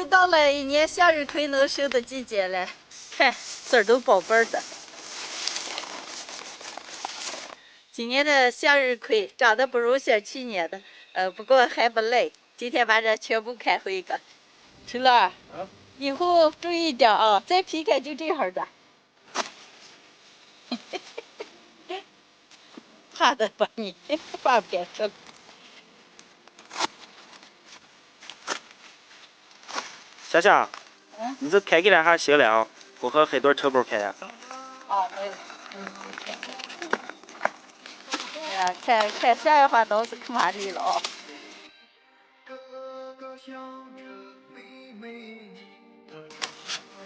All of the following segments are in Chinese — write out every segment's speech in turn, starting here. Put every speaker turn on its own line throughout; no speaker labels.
又到了一年向日葵能收的季节了，看籽儿都宝贝的。今年的向日葵长得不如像去年的，不过还不赖。今天把这全部开回一个。陈乐，以后注意点啊，再劈开就这样的。怕的把你把别吃。
小小，你这开给了还是行了？不和很多成本开呀？
哦，没有。哎呀，看这样的话，脑子可麻利了啊。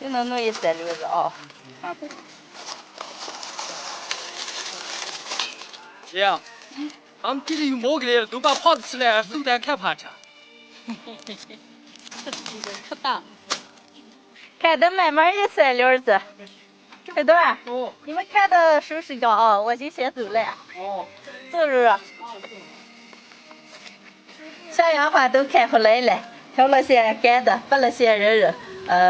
就能弄一3溜子啊。
姐，俺们地里有毛给的，都把胖子吃了，肉咱看怕去。
这鸡个可大。看得慢慢一3溜子。小段，你们看到收拾着啊，我就先走了。
哦。
走着。向阳花都开回来了，挑了些干的，拔了些仁仁。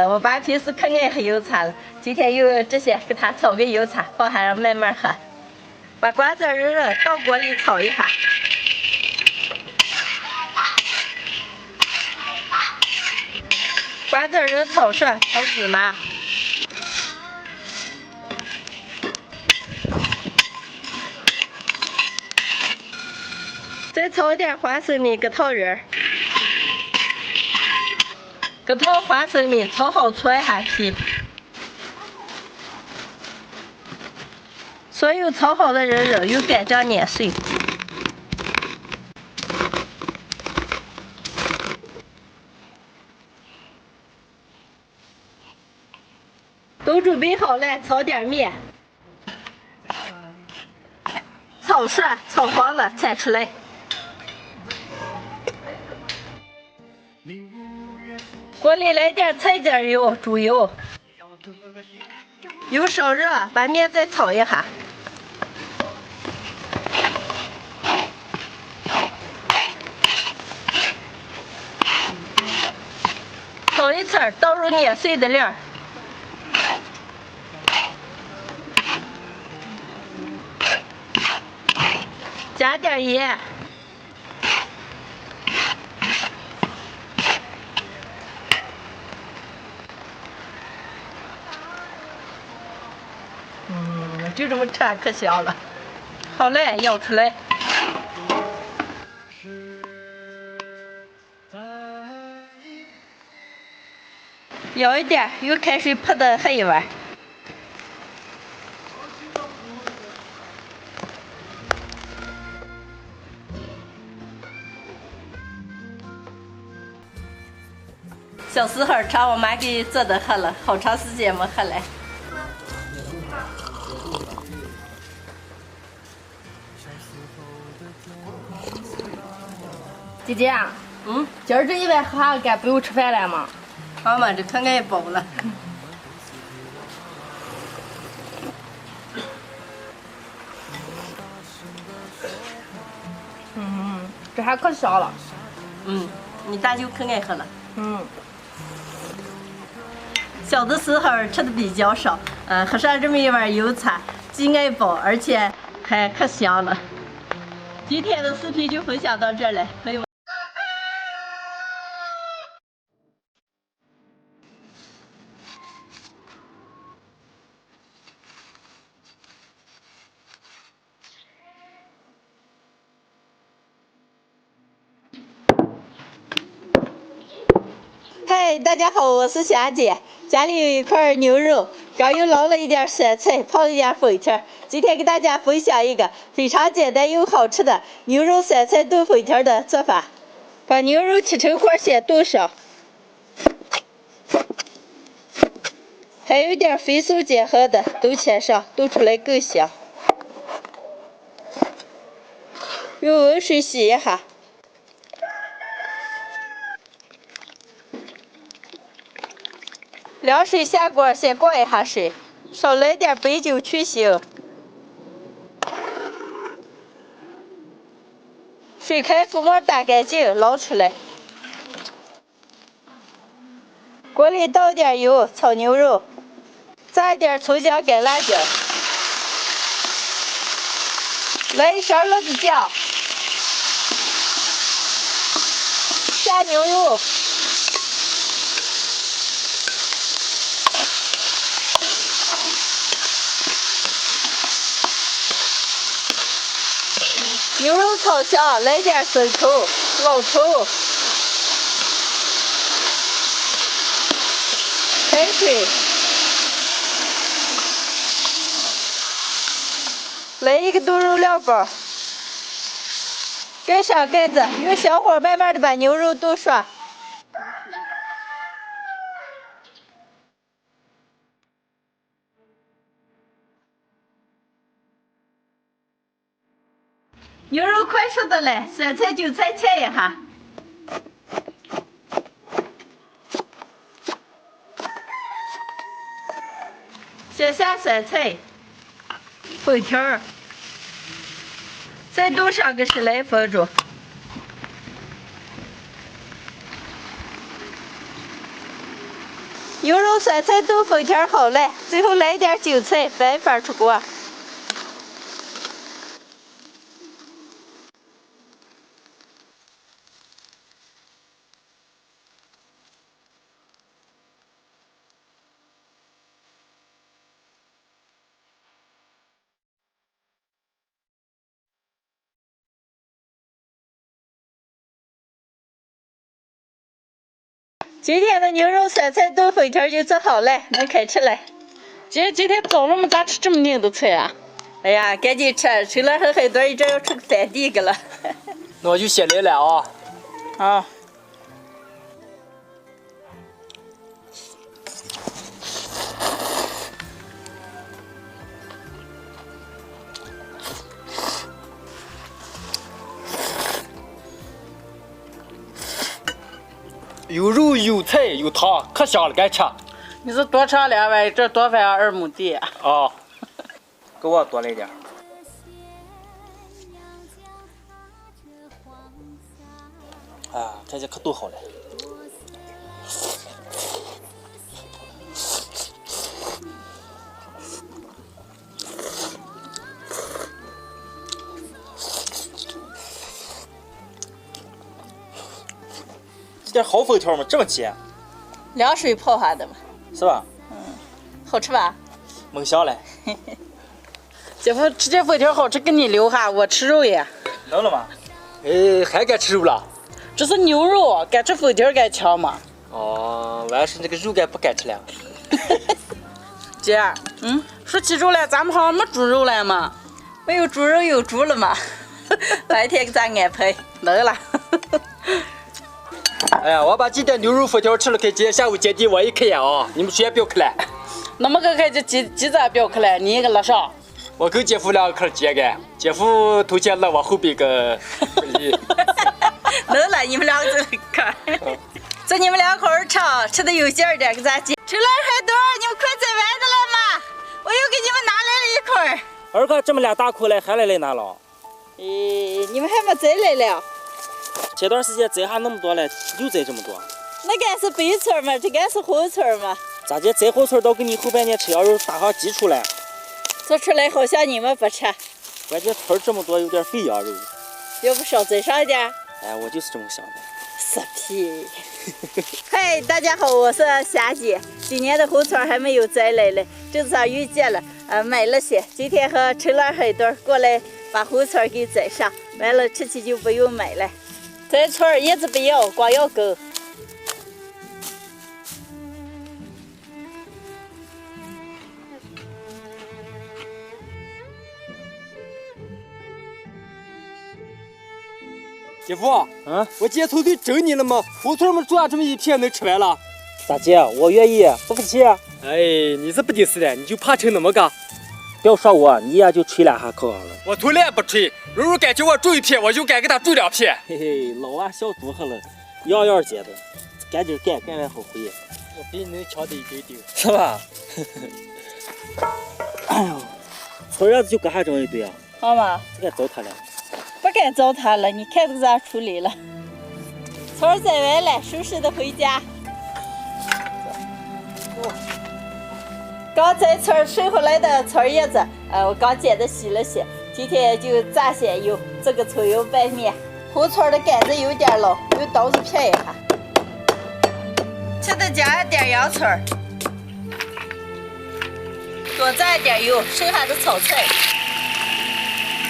我爸平时可爱喝油茶了，今天用这些给他炒个油茶，放下让慢慢喝。把瓜子仁仁到锅里炒一下。瓜子仁炒蒜，炒芝麻。再炒点花生米跟桃仁儿，跟炒花生米炒好搓一下皮。所有炒好的仁仁用干酱碾碎。都准备好了，炒点面，炒蒜，炒黄了再出来。锅里来点菜籽油、猪油，油烧热，把面再炒一下。炒一层，倒入碾碎的粒儿。加点盐。就这么吃可香了。好嘞，舀出来。舀一点，用开水泼的喝一碗。小时候尝我妈给做的喝了，好长时间没喝了。
姐姐，今儿这一碗喝啥干？不用吃饭了吗？
好嘛，这可爱饱了。
这还可香了。
你大舅可爱喝了。小的时候吃的比较少，喝上这么一碗油茶，既爱饱，而且还可香了。今天的视频就分享到这儿了，朋友们。嗨，大家好，我是霞姐，家里有一块牛肉，刚又捞了一点酸菜，泡了一点粉条。今天给大家分享一个非常简单又好吃的牛肉酸菜炖粉条的做法。把牛肉切成块先炖上，还有点肥瘦结合的都切上，炖出来更香。用温水洗一下。凉水下锅，先过一下水，少来点白酒去腥。水开，浮沫打干净，捞出来。锅里倒点油，炒牛肉，炸一点葱姜跟辣椒，来一勺辣子酱，下牛肉。牛肉炒香，来点生抽、老抽、开水，来一个炖肉料包，盖上盖子，用小火慢慢的把牛肉炖爽。牛肉快熟的了，酸菜、韭菜切一下，先下酸菜、粉条，再炖上个10来分钟。牛肉、酸菜炖粉条好了，最后来点韭菜，翻翻出锅。今天的牛肉酸菜炖粉条就做好了，能开吃了。
今天早上我们咋吃这么硬的菜啊？
哎呀，赶紧吃，吃了和很多人这要出个饭地个了。
那我就先来了啊。
啊。
有肉有菜有汤，可香了，该吃。
你是多吃2碗，这多饭2亩地。
啊，
给我多来点。
啊，这些可都好了。
这点好粉条吗？这么咸，
凉水泡下的嘛。
是吧？
好吃吧？
猛香嘞。
姐夫吃这粉条好吃，给你留下，我吃肉呀。
能了吗？
还该吃肉了？
这是牛肉，该吃粉条该强嘛。
哦，完是那个肉该不该吃了。
姐，说起肉来，咱们好像没猪肉了嘛。
没有猪肉有猪了嘛？哪一天给咱安排？
能了。
哎呀，我把今天牛肉粉条吃了，今天下午接地我一开眼啊，你们谁也不要去了。
那么个开就鸡咱不要去了，你一个乐上。
我跟姐夫2个去接个，姐夫头前乐，我后边个。
能了，你们2个走看。祝你们2口儿吃的有劲儿点，给咱接。吃了很多，你们快宰完的了吗？我又给你们拿来了一捆儿。
二哥这么俩大口来，还来拿了？
你们还没宰来了？
这段时间摘下那么多了，又摘这么多？
那个是北村嘛，这个是后村嘛。
咋的？摘后村倒给你后半年吃羊肉打上基础了？
做出来好像你们不吃。
关键村这么多，有点肥羊肉。
要不少摘上一点？
哎，我就是这么想的。
死皮！嗨，大家好，我是霞姐。今年的后村还没有摘来嘞，这次遇见了，买了些。今天和陈老很多过来把后村给摘上，完了吃起就不用买了。摘村叶子不要，光要根。
姐夫，我今天头队整你了吗？后村们种下这么一片，能吃完了？
咋姐，我愿意，不服气。
哎，你是不得事的，你就怕成那么个？
不要说我，你也就吹2下口上了。
我从来不吹，柔柔敢叫我种一片，我就敢给他种2片。
嘿嘿，老娃小犊子了，样样接的，赶紧干完后悔。
我比你能强的一丢丢，
是吧？哎呦，村院子就搁还整一堆啊！
好吗？
这该糟蹋了。
不敢糟蹋了，你看这咋处理了？村摘完了，收拾的回家。刚才水回来的葱叶子，我刚剪的细了些，今天就炸些油，这个葱油拌面。胡葱的杆子有点老，用刀子片一下。现在加一点洋葱，多炸一点油，剩下的炒菜。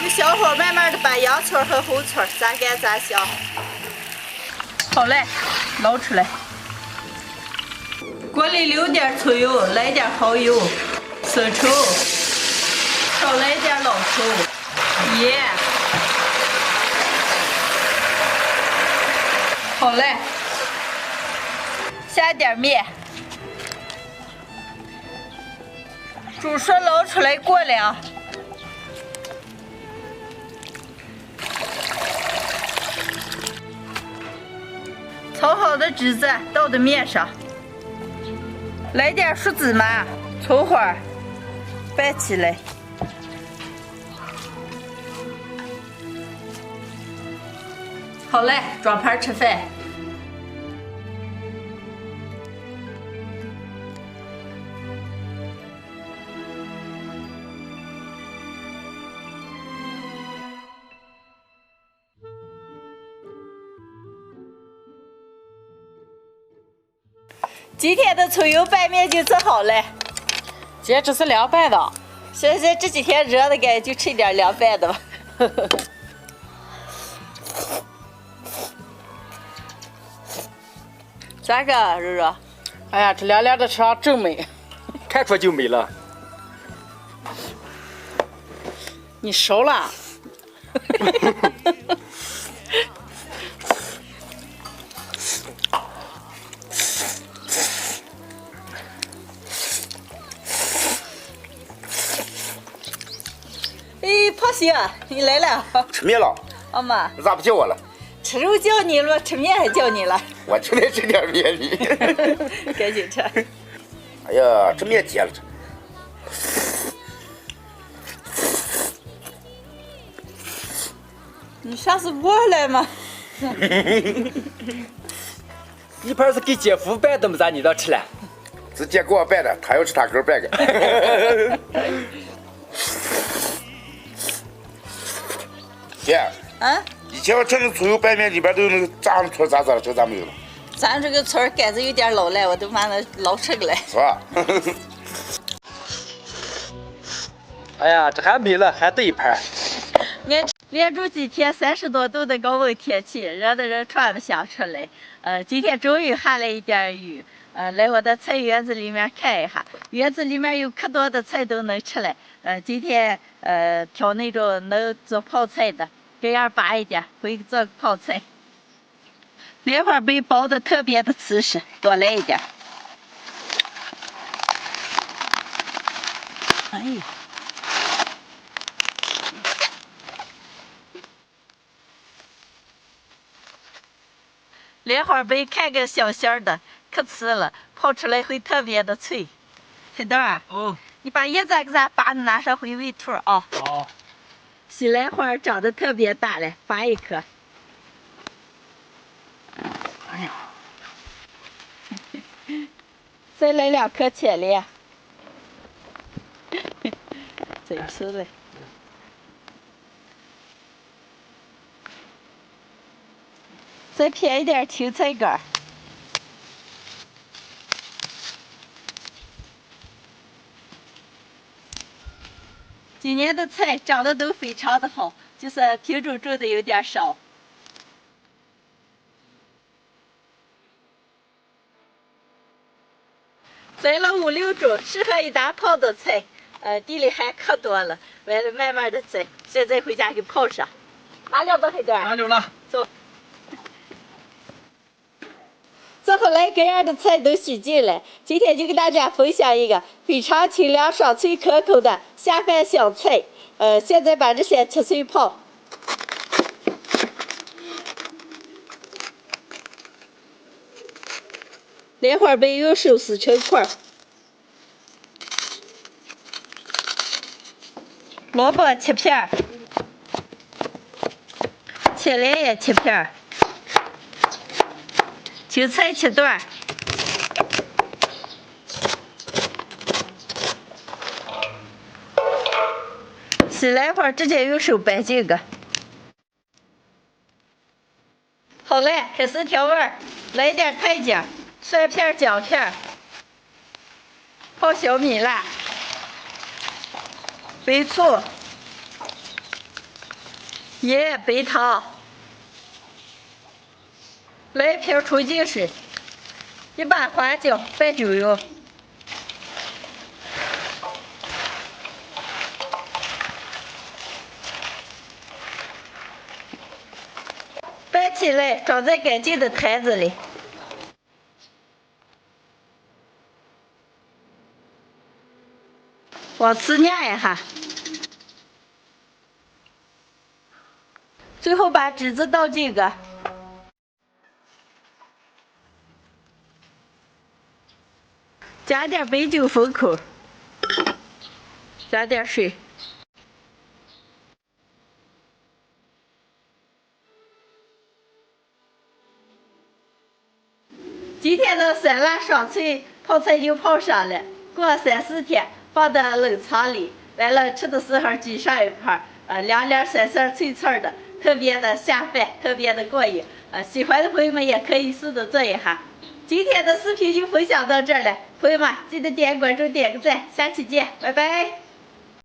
用小火慢慢的把洋葱和红葱炸干炸香。好嘞，捞出来。锅里留点葱油，来点蚝油、生抽，少来点老抽、盐。好嘞，下点面，煮熟捞出来过凉。炒好的汁子倒到面上，来点熟芝麻、葱花，拌起来。好嘞，装盘吃饭。今天的葱油拌面就做好了，
这只是凉拌的。
现在这几天热的该就吃点凉拌的吧。咋个，柔柔？
哎呀，这凉凉的吃上真美，
看出就美了。
你熟了。
哎，胖媳妇，你来了。
吃面了，
妈妈，
你咋不叫我了？
吃肉叫你了，吃面还叫你了。
我就来吃点面呢。
赶紧吃。
哎呀，这面结了这。
你上次过来吗？
一盘是给姐夫拌的么？咋你倒吃了？
是姐给我拌的，他要吃他哥拌的。姐，
啊？
以前我吃那葱油拌面里边都有那个炸的葱，咋了？这咋没有了？
咱这个葱杆子有点老了，我都把它捞出来了。
是吧？
哎呀，这还没了，还得一盘。
连着几天30多度的高温天气，热的人喘不想出来。今天终于下了一点雨。来我的菜园子里面看一下，园子里面有可多的菜都能吃了。今天挑那种能做泡菜的，这样拔一点，回去做泡菜。莲花被包的特别的瓷实，多来一点。哎呀。莲花杯看个小馅的，可瓷了，泡出来会特别的脆。黑豆儿，
哦，
你把叶子给咱拔的拿上回喂兔啊。
好。
西兰花长得特别大了，拔一颗。
哎呀，
再来2颗千里。真是的。再撇一点青菜干。今年的菜长得都非常的好，就是品种种的有点少。栽了5、6种，适合一大泡的菜。地里还可多了，完了慢慢的栽。现在回家给泡上。拿了吧，黑豆儿。
拿溜了。
走。做好了各样的菜都洗净了，今天就给大家分享一个非常清凉爽脆可口的下饭小菜。现在把这些切碎泡。莲花杯用手撕成块，萝卜切片，青莲也切片，青菜切段，洗了一会儿，直接用手掰几个。好嘞，开始调味儿，来一点台姜、蒜片、姜片，泡小米辣、白醋、盐、白糖，来一瓶纯净水，一把花椒，半酒油。拌起来，装在干净的坛子里。往次压一下，最后把汁子倒进个，加点白酒封口，加点水。今天的酸辣爽脆泡菜就泡上了，过3-4天放到冷藏里，完了吃的时候挤上一盘，凉凉酸酸脆脆的，特别的下饭，特别的过瘾。喜欢的朋友们也可以试着做一下。今天的视频就分享到这儿了，朋友们记得点关注、点个赞，下期见，拜拜。